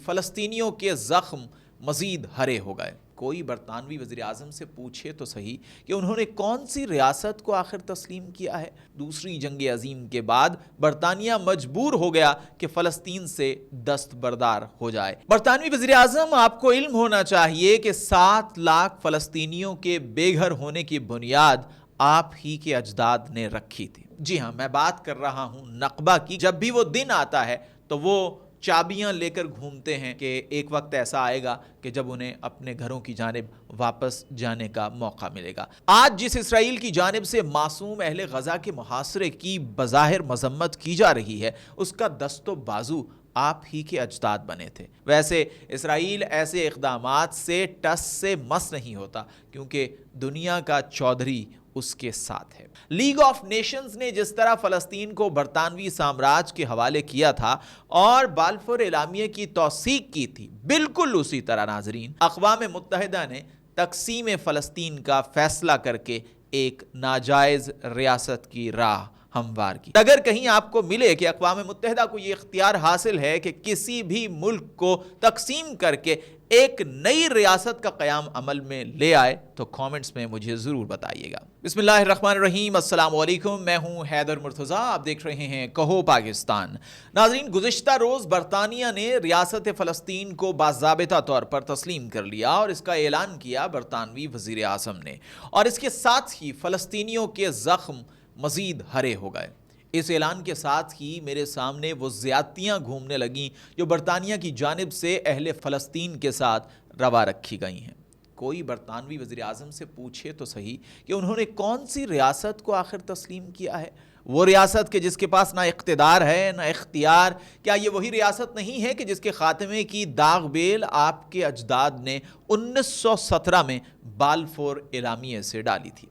فلسطینیوں کے زخم مزید ہرے ہو گئے۔ کوئی برطانوی وزیر اعظم سے پوچھے تو صحیح کہ انہوں نے کون سی ریاست کو آخر تسلیم کیا ہے۔ دوسری جنگ عظیم کے بعد برطانیہ مجبور ہو گیا کہ فلسطین سے دستبردار ہو جائے۔ برطانوی وزیر اعظم، آپ کو علم ہونا چاہیے کہ 7 لاکھ فلسطینیوں کے بے گھر ہونے کی بنیاد آپ ہی کے اجداد نے رکھی تھی۔ جی ہاں، میں بات کر رہا ہوں نقبہ کی۔ جب بھی وہ دن آتا ہے تو وہ چابیاں لے کر گھومتے ہیں کہ ایک وقت ایسا آئے گا کہ جب انہیں اپنے گھروں کی جانب واپس جانے کا موقع ملے گا۔ آج جس اسرائیل کی جانب سے معصوم اہل غزہ کے محاصرے کی بظاہر مذمت کی جا رہی ہے، اس کا دست و بازو آپ ہی کے اجداد بنے تھے۔ ویسے اسرائیل ایسے اقدامات سے ٹس سے مس نہیں ہوتا کیونکہ دنیا کا چودھری اس کے ساتھ ہے۔ لیگ آف نیشنز نے جس طرح فلسطین کو برطانوی سامراج کے حوالے کیا تھا اور بالفور اعلامیہ کی توثیق کی تھی، بالکل اسی طرح ناظرین اقوام متحدہ نے تقسیم فلسطین کا فیصلہ کر کے ایک ناجائز ریاست کی راہ ہموار کی۔ اگر کہیں آپ کو ملے کہ اقوام متحدہ کو یہ اختیار حاصل ہے کہ کسی بھی ملک کو تقسیم کر کے ایک نئی ریاست کا قیام عمل میں لے آئے تو کامنٹس میں مجھے ضرور بتائیے گا۔ بسم اللہ الرحمن الرحیم، السلام علیکم، میں ہوں حیدر مرتضیٰ، آپ دیکھ رہے ہیں کہو پاکستان۔ ناظرین، گزشتہ روز برطانیہ نے ریاست فلسطین کو باضابطہ طور پر تسلیم کر لیا اور اس کا اعلان کیا برطانوی وزیر اعظم نے، اور اس کے ساتھ ہی فلسطینیوں کے زخم مزید ہرے ہو گئے۔ اس اعلان کے ساتھ ہی میرے سامنے وہ زیادتیاں گھومنے لگیں جو برطانیہ کی جانب سے اہل فلسطین کے ساتھ روا رکھی گئی ہیں۔ کوئی برطانوی وزیر اعظم سے پوچھے تو صحیح کہ انہوں نے کون سی ریاست کو آخر تسلیم کیا ہے۔ وہ ریاست کہ جس کے پاس نہ اقتدار ہے نہ اختیار، کیا یہ وہی ریاست نہیں ہے کہ جس کے خاتمے کی داغ بیل آپ کے اجداد نے 1917 میں بالفور اعلامیہ سے ڈالی تھی۔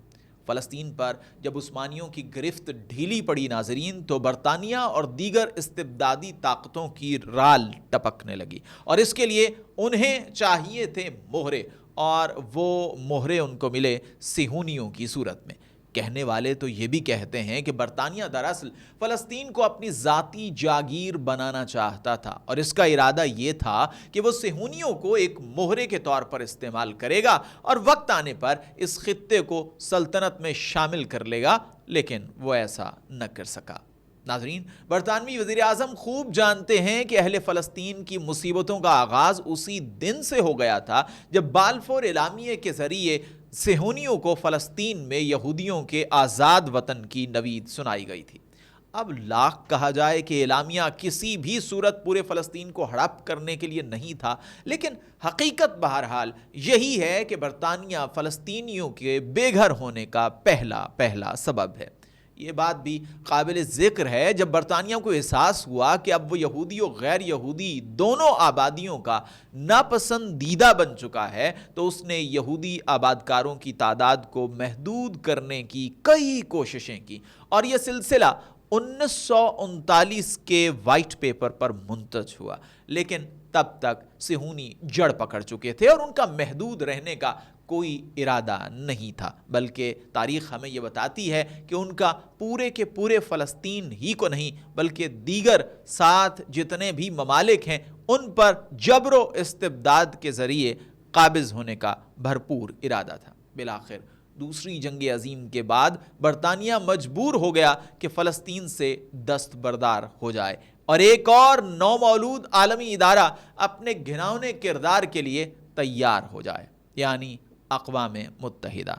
فلسطین پر جب عثمانیوں کی گرفت ڈھیلی پڑی ناظرین، تو برطانیہ اور دیگر استبدادی طاقتوں کی رال ٹپکنے لگی، اور اس کے لیے انہیں چاہیے تھے مہرے، اور وہ مہرے ان کو ملے صہیونیوں کی صورت میں۔ کہنے والے تو یہ بھی کہتے ہیں کہ برطانیہ دراصل فلسطین کو اپنی ذاتی جاگیر بنانا چاہتا تھا، اور اس کا ارادہ یہ تھا کہ وہ صہیونیوں کو ایک مہرے کے طور پر استعمال کرے گا اور وقت آنے پر اس خطے کو سلطنت میں شامل کر لے گا، لیکن وہ ایسا نہ کر سکا۔ ناظرین، برطانوی وزیر اعظم خوب جانتے ہیں کہ اہل فلسطین کی مصیبتوں کا آغاز اسی دن سے ہو گیا تھا جب بالفور اعلامیہ کے ذریعے صہیونیوں کو فلسطین میں یہودیوں کے آزاد وطن کی نوید سنائی گئی تھی۔ اب لاکھ کہا جائے کہ اعلامیہ کسی بھی صورت پورے فلسطین کو ہڑپ کرنے کے لیے نہیں تھا، لیکن حقیقت بہرحال یہی ہے کہ برطانیہ فلسطینیوں کے بے گھر ہونے کا پہلا سبب ہے۔ یہ بات بھی قابل ذکر ہے جب برطانیہ کو احساس ہوا کہ اب وہ یہودی و غیر یہودی دونوں آبادیوں کا ناپسندیدہ بن چکا ہے، تو اس نے یہودی آبادکاروں کی تعداد کو محدود کرنے کی کئی کوششیں کی، اور یہ سلسلہ 1939 کے وائٹ پیپر پر منتج ہوا، لیکن تب تک صہیونی جڑ پکڑ چکے تھے اور ان کا محدود رہنے کا کوئی ارادہ نہیں تھا، بلکہ تاریخ ہمیں یہ بتاتی ہے کہ ان کا پورے کے پورے فلسطین ہی کو نہیں بلکہ دیگر 7 جتنے بھی ممالک ہیں ان پر جبر و استبداد کے ذریعے قابض ہونے کا بھرپور ارادہ تھا۔ بالآخر دوسری جنگ عظیم کے بعد برطانیہ مجبور ہو گیا کہ فلسطین سے دستبردار ہو جائے اور ایک اور نومولود عالمی ادارہ اپنے گھناؤنے کردار کے لیے تیار ہو جائے، یعنی اقوام متحدہ۔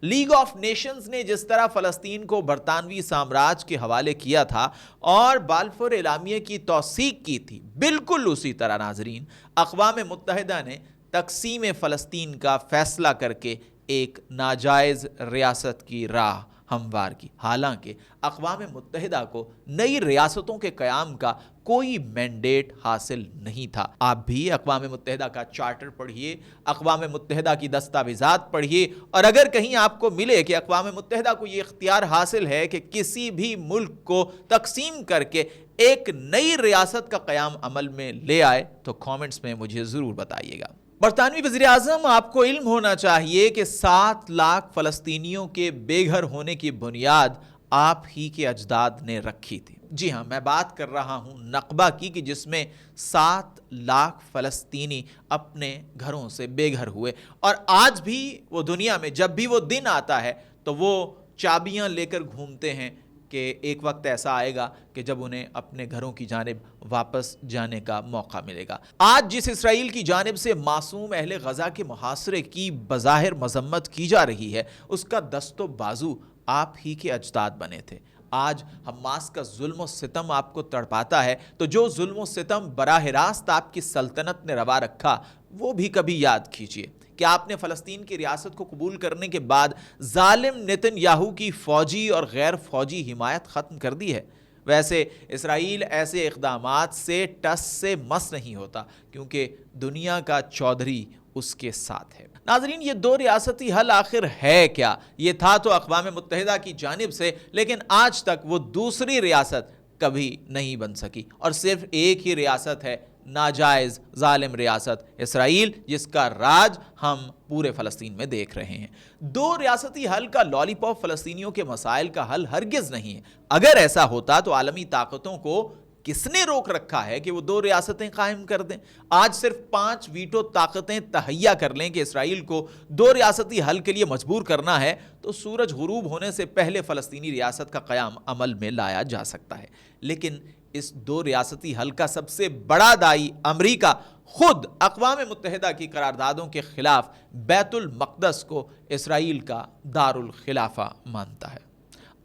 لیگ آف نیشنز نے جس طرح فلسطین کو برطانوی سامراج کے حوالے کیا تھا اور بالفور اعلامیہ کی توثیق کی تھی، بالکل اسی طرح ناظرین اقوام متحدہ نے تقسیم فلسطین کا فیصلہ کر کے ایک ناجائز ریاست کی راہ ہموار کی۔ حالانکہ اقوام متحدہ کو نئی ریاستوں کے قیام کا کوئی مینڈیٹ حاصل نہیں تھا۔ آپ بھی اقوام متحدہ کا چارٹر پڑھیے، اقوام متحدہ کی دستاویزات پڑھیے، اور اگر کہیں آپ کو ملے کہ اقوام متحدہ کو یہ اختیار حاصل ہے کہ کسی بھی ملک کو تقسیم کر کے ایک نئی ریاست کا قیام عمل میں لے آئے تو کامنٹس میں مجھے ضرور بتائیے گا۔ برطانوی وزیر اعظم، آپ کو علم ہونا چاہیے کہ 7 لاکھ فلسطینیوں کے بے گھر ہونے کی بنیاد آپ ہی کے اجداد نے رکھی تھی۔ جی ہاں، میں بات کر رہا ہوں نقبہ کی کہ جس میں 7 لاکھ فلسطینی اپنے گھروں سے بے گھر ہوئے، اور آج بھی وہ دنیا میں جب بھی وہ دن آتا ہے تو وہ چابیاں لے کر گھومتے ہیں کہ ایک وقت ایسا آئے گا کہ جب انہیں اپنے گھروں کی جانب واپس جانے کا موقع ملے گا۔ آج جس اسرائیل کی جانب سے معصوم اہل غزہ کے محاصرے کی بظاہر مذمت کی جا رہی ہے، اس کا دست و بازو آپ ہی کے اجداد بنے تھے۔ آج حماس کا ظلم و ستم آپ کو تڑپاتا ہے تو جو ظلم و ستم براہ راست آپ کی سلطنت نے روا رکھا وہ بھی کبھی یاد کیجئے کہ آپ نے فلسطین کی ریاست کو قبول کرنے کے بعد ظالم نتن یاہو کی فوجی اور غیر فوجی حمایت ختم کر دی ہے۔ ویسے اسرائیل ایسے اقدامات سے ٹس سے مس نہیں ہوتا کیونکہ دنیا کا چودھری اس کے ساتھ ہے۔ ناظرین، یہ 2 ریاستی حل آخر ہے کیا؟ یہ تھا تو اقوام متحدہ کی جانب سے، لیکن آج تک وہ دوسری ریاست کبھی نہیں بن سکی، اور صرف ایک ہی ریاست ہے، ناجائز ظالم ریاست اسرائیل، جس کا راج ہم پورے فلسطین میں دیکھ رہے ہیں۔ 2 ریاستی حل کا لالی پاپ فلسطینیوں کے مسائل کا حل ہرگز نہیں ہے۔ اگر ایسا ہوتا تو عالمی طاقتوں کو کس نے روک رکھا ہے کہ وہ 2 ریاستیں قائم کر دیں؟ آج صرف 5 ویٹو طاقتیں تہیا کر لیں کہ اسرائیل کو 2 ریاستی حل کے لیے مجبور کرنا ہے تو سورج غروب ہونے سے پہلے فلسطینی ریاست کا قیام عمل میں لایا جا سکتا ہے۔ لیکن اس 2 ریاستی حل کا سب سے بڑا دائی امریکہ خود اقوام متحدہ کی قراردادوں کے خلاف بیت المقدس کو اسرائیل کا دارالخلافہ مانتا ہے۔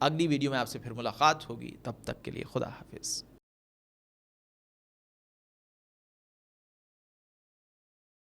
اگلی ویڈیو میں آپ سے پھر ملاقات ہوگی، تب تک کے لیے خدا حافظ۔